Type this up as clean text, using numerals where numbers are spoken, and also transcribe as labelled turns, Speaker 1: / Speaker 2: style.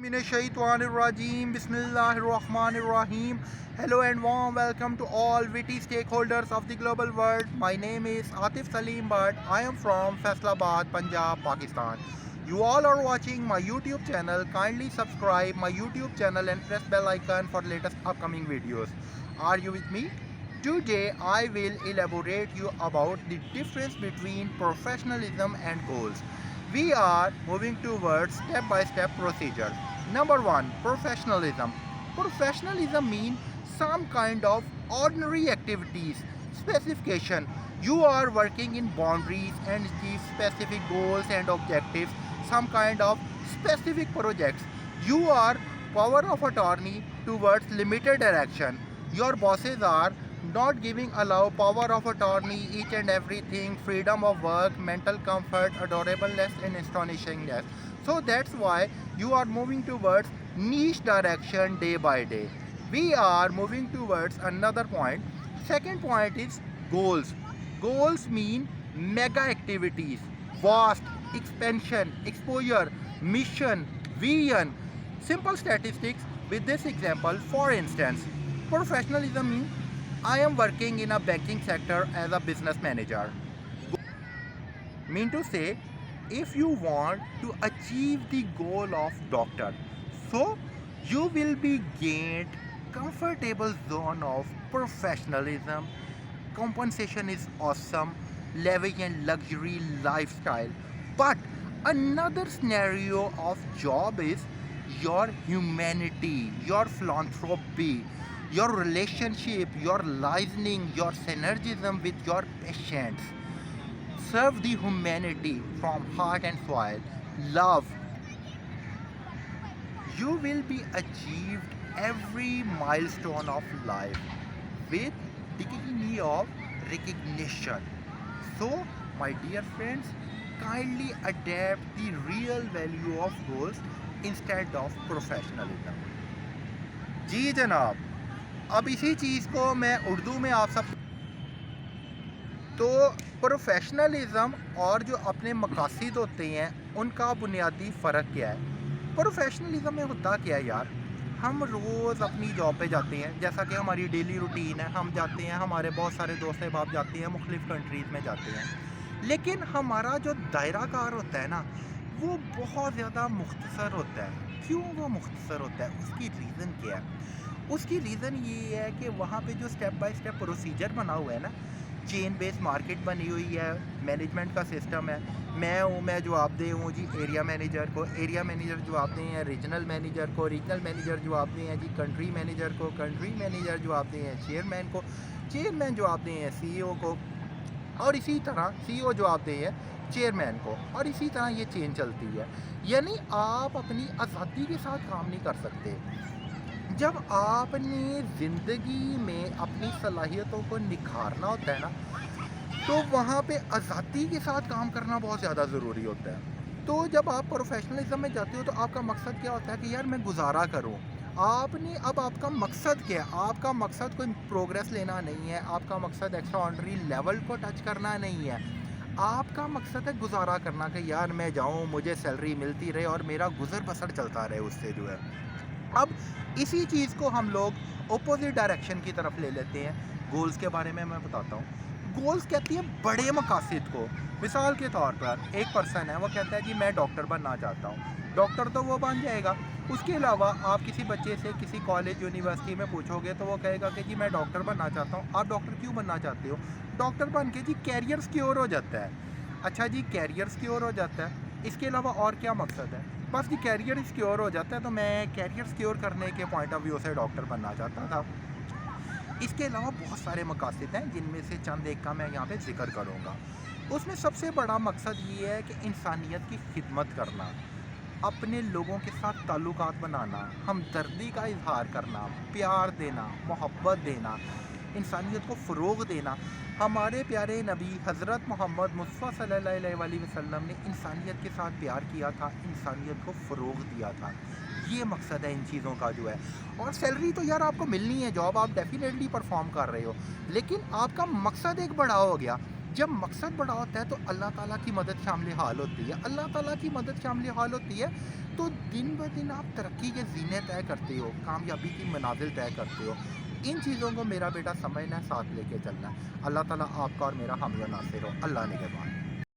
Speaker 1: Minash-shaytanir-rajim. Bismillahir-rahmanir-rahim. Hello and warm welcome to all witty stakeholders of the global world. My name is Atif Salim Bhatt. I am from Faisalabad, Punjab, Pakistan. You all are watching my YouTube channel. Kindly subscribe my YouTube channel and press bell icon for latest upcoming videos. Are you with me? Today I will elaborate you about the difference between professionalism and goals. We are moving towards step-by-step procedure. Number one, professionalism. Professionalism means some kind of ordinary activities. Specification. You are working in boundaries and achieve specific goals and objectives. Some kind of specific projects. You are power of attorney towards limited direction. Your bosses are not giving allow power of attorney, each and everything, freedom of work, mental comfort, adorableness and astonishingness. So that's why you are moving towards niche direction day by day. We are moving towards another point. Second point is goals. Goals mean mega activities, vast, expansion, exposure, mission, vision. Simple statistics with this example. For instance, professionalism means I am working in a banking sector as a business manager. Mean to say, if you want to achieve the goal of doctor, so you will be gained comfortable zone of professionalism. Compensation is awesome, lavish and luxury lifestyle. But another scenario of job is your humanity, your philanthropy, your relationship, your listening, your synergism with your patients. Serve the humanity from heart and soul. Love. You will be achieved every milestone of life with degree of recognition. So, my dear friends, kindly adapt the real value of goals instead of professionalism. जी जनाब, अब इसी चीज़ को मैं उर्दू में आप सब तो प्रोफेशनलिज़म और जो अपने मकासद होते हैं उनका बुनियादी फ़र्क क्या है। प्रोफेशनलिज़म में होता क्या है यार, हम रोज़ अपनी जॉब पे जाते हैं, जैसा कि हमारी डेली रूटीन है, हम जाते हैं, हमारे बहुत सारे दोस्त अहबाब जाते हैं, मुख्तलिफ़ कंट्रीज़ में जाते हैं, लेकिन हमारा जो दायरा कार होता है ना वो बहुत ज़्यादा मुख्तसर होता है। क्यों वो मुख्तसर होता है, उसकी रीज़न क्या है? उसकी रीज़न ये है कि वहाँ पे जो स्टेप बाय स्टेप प्रोसीजर बना हुआ है ना, चेन बेस्ड मार्केट बनी हुई है, मैनेजमेंट का सिस्टम है। मैं जवाबदेह हूँ जी एरिया मैनेजर को, एरिया मैनेजर जवाबदेह हैं रीजनल मैनेजर को, रीजनल मैनेजर जवाबदेह हैं जी कंट्री मैनेजर को, कंट्री मैनेजर जवाबदेह हैं चेयरमैन को, चेयरमैन जवाबदेह हैं सीईओ को, और इसी तरह सीईओ जवाबदेह है चेयरमैन को, और इसी तरह ये चेन चलती है। यानी आप अपनी आज़ादी के साथ काम नहीं कर सकते। जब आपने ज़िंदगी में अपनी सलाहियतों को निखारना होता है ना, तो वहाँ पे आज़ादी के साथ काम करना बहुत ज़्यादा ज़रूरी होता है। तो जब आप प्रोफेशनलिज्म में जाते हो तो आपका मकसद क्या होता है कि यार मैं गुजारा करूँ। आपने अब आपका मकसद क्या है? आपका मकसद कोई प्रोग्रेस लेना नहीं है, आपका मकसद एक्स्ट्राऑर्डिनरी लेवल को टच करना नहीं है, आपका मकसद है गुजारा करना कि यार मैं जाऊँ, मुझे सैलरी मिलती रहे और मेरा गुजर बसर चलता रहे उससे जो है। अब इसी चीज़ को हम लोग अपोजिट डायरेक्शन की तरफ ले लेते हैं। गोल्स के बारे में मैं बताता हूँ। गोल्स कहती है बड़े मकासद को। मिसाल के तौर पर एक पर्सन है, वो कहता है जी मैं डॉक्टर बनना चाहता हूँ। डॉक्टर तो वो बन जाएगा। उसके अलावा आप किसी बच्चे से किसी कॉलेज यूनिवर्सिटी में पूछोगे तो वो कहेगा कि जी मैं डॉक्टर बनना चाहता हूँ। आप डॉक्टर क्यों बनना चाहते हो? डॉक्टर बन के जी कैरियर सिक्योर हो जाता है। अच्छा जी कैरियर सिक्योर हो जाता है, इसके अलावा और क्या मकसद है? बस जी कैरियर सिक्योर हो जाता है, तो मैं कैरियर सिक्योर करने के पॉइंट ऑफ व्यू से डॉक्टर बनना चाहता था। इसके अलावा बहुत सारे मकासद हैं जिनमें से चंद एक का मैं यहाँ पे जिक्र करूँगा। उसमें सबसे बड़ा मकसद ये है कि इंसानियत की खिदमत करना, अपने लोगों के साथ ताल्लुकात बनाना, हमदर्दी का इजहार करना, प्यार देना, मोहब्बत देना, इंसानियत को फ़रोग़ देना। हमारे प्यारे नबी हज़रत मोहम्मद मुस्तफ़ा सल्लल्लाहु अलैहि वसल्लम ने इंसानियत के साथ प्यार किया था, इंसानियत को फ़रोग़ दिया था। ये मकसद है इन चीज़ों का जो है। और सैलरी तो यार आपको मिलनी है, जॉब आप डेफिनेटली परफॉर्म कर रहे हो, लेकिन आपका मकसद एक बड़ा हो गया। جب مقصد بڑا ہوتا ہے تو اللہ تعالیٰ کی مدد شامل حال ہوتی ہے. اللہ تعالیٰ کی مدد شامل حال ہوتی ہے تو دن بہ دن آپ ترقی کے زینے طے کرتے ہو, کامیابی کی منازل طے کرتے ہو. ان چیزوں کو میرا بیٹا سمجھنا ہے, ساتھ لے کے چلنا ہے. اللہ تعالیٰ آپ کا اور میرا حامی و ناصر ہو. اللہ نگہبان.